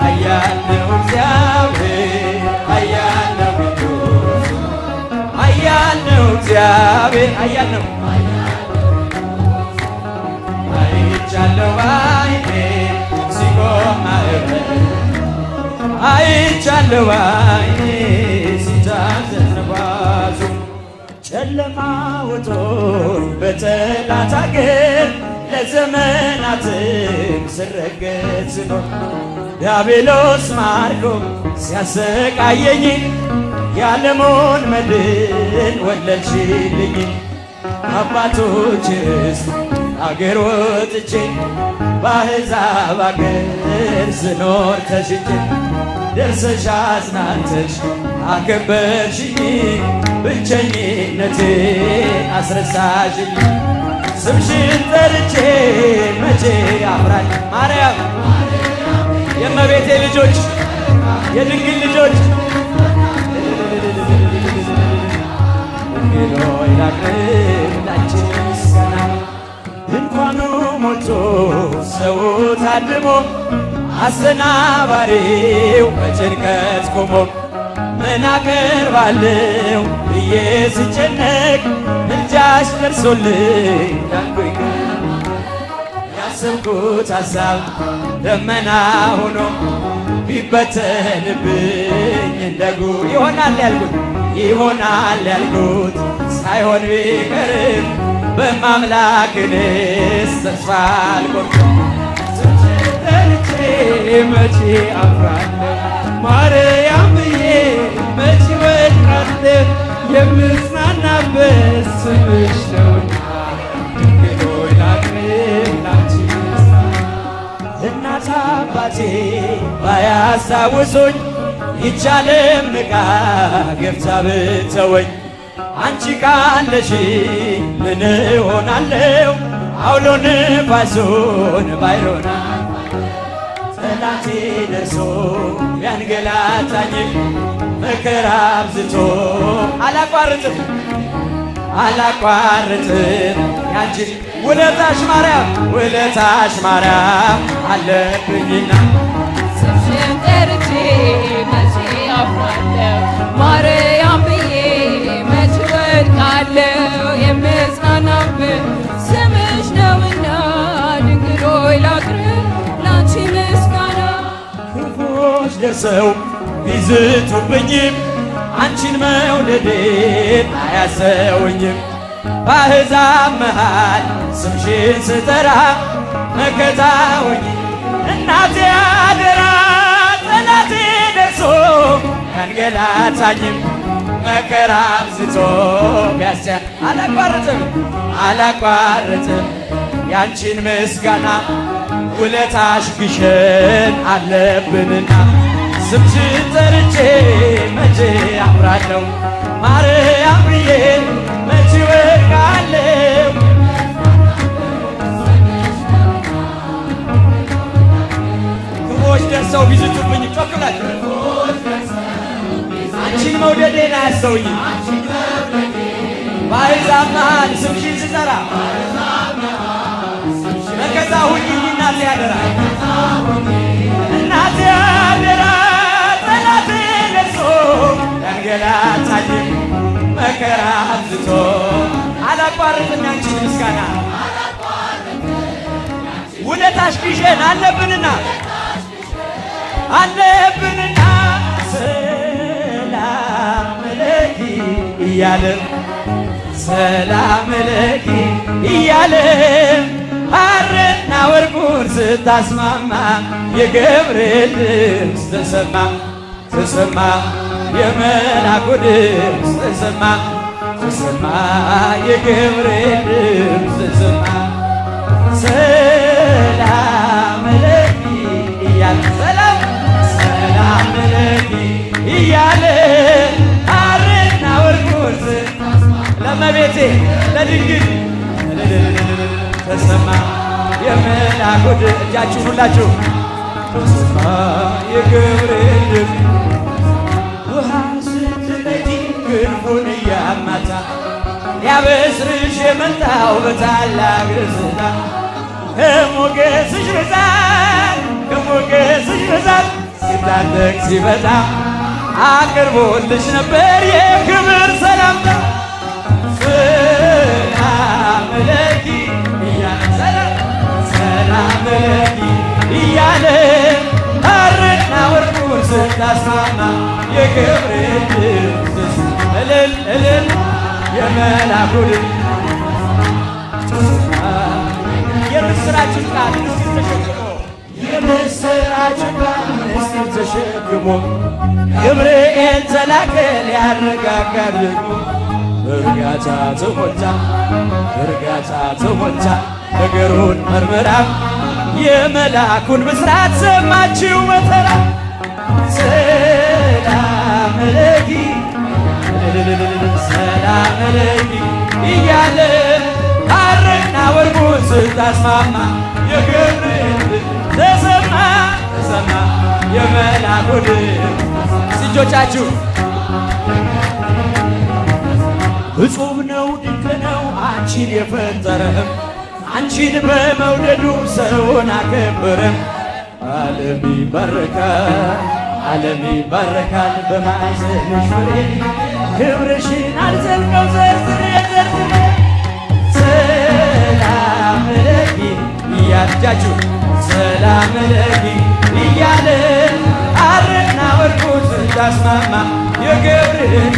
ኃያል ነው እግዚአብሔር ኃያል ነው ቅዱስ ኃያል ነው እግዚአብሔር ኃያል ነው አይቻለሁ ባይኔ ሲቆም ማዕበል አይቻለሁ ባይኔ ሲታዘዝ ነፋሱ ጨለማ ወጦኝ በጠላት አገር ለዘመናትም ስረገጥ ስኖር ዲያብሎስ ማርኮ ሲያሰቃየኝ የዓለሙን መድን ወለድሽልኝ አባቶችስ አገር ወጥቼ በአሕዛብ አገር ስኖር ተሽጬ ደርሰሽ አጽናንተሽ አከበርሽኝ ብቸኝነቴን አስረሳሽኝ ስምሽን ጠርቼ መቼ አፍራል ማርያም የእመቤቴ ልጆች የድንግል ልጆች ሆይ ላቅርብ ላንቺ ምስጋና ድንኳኑ ሞልቶ ሰው ታድሞ አሰናባሪው በጭንቀት ቆሞ ምን አቀርባለሁ ብዬ ስጨነቅ ምልጃሽ ደርሶልኝ ዳንኩኝ ያሰብኩት ሐሳብ ደመና ሆኖ ቢበተንብኝ እንደ ጉድ ይሆናል ያልኩት ሳይሆን ቢቀርም በማምላክንስ ተስፋ አልቆርጥም ጠርቼ መቼ አፍራለሁ ማርያም ብዬ መቼ ወድቃለሁ የምጽናናበት ስምሽ ነውና ድንግል ሆይ ላቅርብ ላንቺ እናት አባቴ ባያስታውሱኝ ይህች ዓለም ንቃ ገብታ ብትተወኝ አንቺ ካለሽኝ ምን እሆናለሁ አውሎ ነፋሱን ባይሮና ጠላቴ ደርሶ ቢያንገላታኝ መከራ አብዝቶ አላቋርጥም ያንቺን ውለታሽ ማርያም አለብኝና ስምሽን ጠርቼ መቼ አፍራለሁ ማርያም ብዬ መቼ ወድቃለሁ የምጽናናበት ስምሽ ነውና ድንግል ሆይ ላቅርብ ላንቺ ምስጋና ክፉዎች ደርሰው ቢዝቱብኝም አንቺን መውደዴን አያሰውኝም በአሕዛብ መሃል ስምሽን ስጠራ መከታ ሆኜ እናቴ አደራ ጠላቴ ደርሶ ያንገላታኝም መከራ አብዝቶ ቢያስጨን አላቋርጥም ያንቺን ምስጋና ውለታሽ ግሸን አለብንና ስምሽን ጠርቼ መቼ አፍራለሁ ማርያም ብዬ መቼ ወድቃለሁ ክፉዎች ደርሰው ቢዝቱብኝ ጮክ ብላችሁ አንቺን መውደዴን አያስተውኝም በአሕዛብ መሃል ስምሽን ስጠራ መከታ ሁኚኝ እናቴ አደራ ጠላቴ ደርሶ ያንገላታኝም መከራ አብዝቶ አላቋርጥም ያንቺን ምስጋና ውለታሽ ግሸን አለብንና ሰላም ለኪ እያለም ሐርና ወርቁን ስታስማማ የገብርኤል ድምፅ ተሰማ የመልአኩ ድምፅ ተሰማ የገብርኤል ድምፅ ተሰማ ሰላም ለኪ እያለ ሐርና ወርቁን ለእመቤቴ ለድንግል ተሰማ የመልአኩ ድምፅ እጃችሁን ሁላችሁ ተሰማ የገብርኤል ድምፅ ውሃ ስትነጂ ክንፉን እያማታ ሊያበስርሽ የመጣው በታላቅ ደስታ ከሞገስሽ ብዛት ሲታጠቅ ሲበዛ አቅርቦልሽ ነበር የክብር ሰላምታ። ሰላም ለኪ እያለ ሰላም ለኪ እያለ ሐርና ወርቁን ስታስማማ የገብርኤል ድምፅ እልል እልል የመላኩ ድምፅ የምስራችን ቃል ምስጢር ተሸክሞ የምስራችን ቃል ምስጢር ተሸክሞ ገብርኤል ተላከ ሊያረጋጋ ደግሞ እርጋታ ተሞልታ እርጋታ ተሞልታ ነገሩን መርምራ የመልአኩን ብስራት ሰማችው መተራ። ሰላም ለኪ ሰላም ለኪ እያለ ሐርና ወርቁን ስታስማማ የገብርኤል ተሰማ ተሰማ የመልአኩ ድምፅ። እጆቻችሁ እጹብ ነው ድንቅ ነው አንቺን የፈጠረህም አንቺን በመውደዱ ሰውን አከበረም። ዓለም ይባረካል ዓለም ይባረካል በማኅፀንሽ ፍሬ ክብርሽን አልዘልቀው ዘርዝሬ ዘርዝሬ። ሰላም ለኪ እያጃችሁ ሰላም ለኪ እያለ ሐርና ወርቁን ስታስማማ የገብርኤል